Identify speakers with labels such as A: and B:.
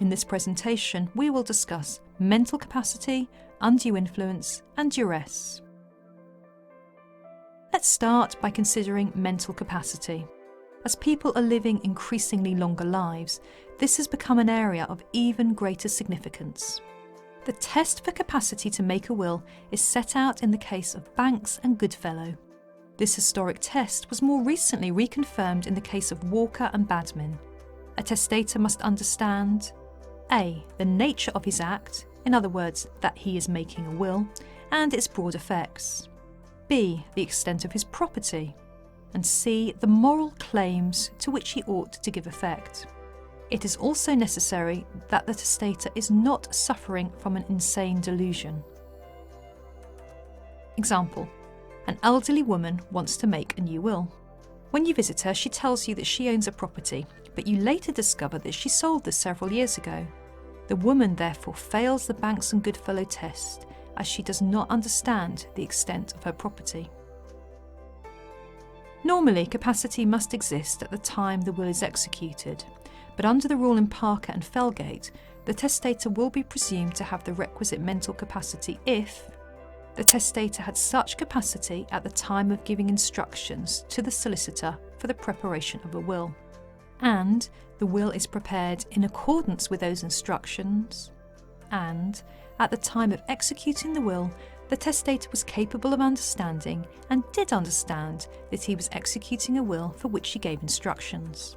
A: In this presentation, we will discuss mental capacity, undue influence, and duress. Let's start by considering mental capacity. As people are living increasingly longer lives, this has become an area of even greater significance. The test for capacity to make a will is set out in the case of Banks and Goodfellow. This historic test was more recently reconfirmed in the case of Walker and Badmin. A testator must understand A. The nature of his act, in other words, that he is making a will, and its broad effects. B. The extent of his property. And C. The moral claims to which he ought to give effect. It is also necessary that the testator is not suffering from an insane delusion. Example: an elderly woman wants to make a new will. When you visit her, she tells you that she owns a property, but you later discover that she sold this several years ago. The woman therefore fails the Banks and Goodfellow test, as she does not understand the extent of her property. Normally, capacity must exist at the time the will is executed, but under the rule in Parker and Felgate, the testator will be presumed to have the requisite mental capacity if the testator had such capacity at the time of giving instructions to the solicitor for the preparation of a will, and the will is prepared in accordance with those instructions, and at the time of executing the will, the testator was capable of understanding and did understand that he was executing a will for which he gave instructions.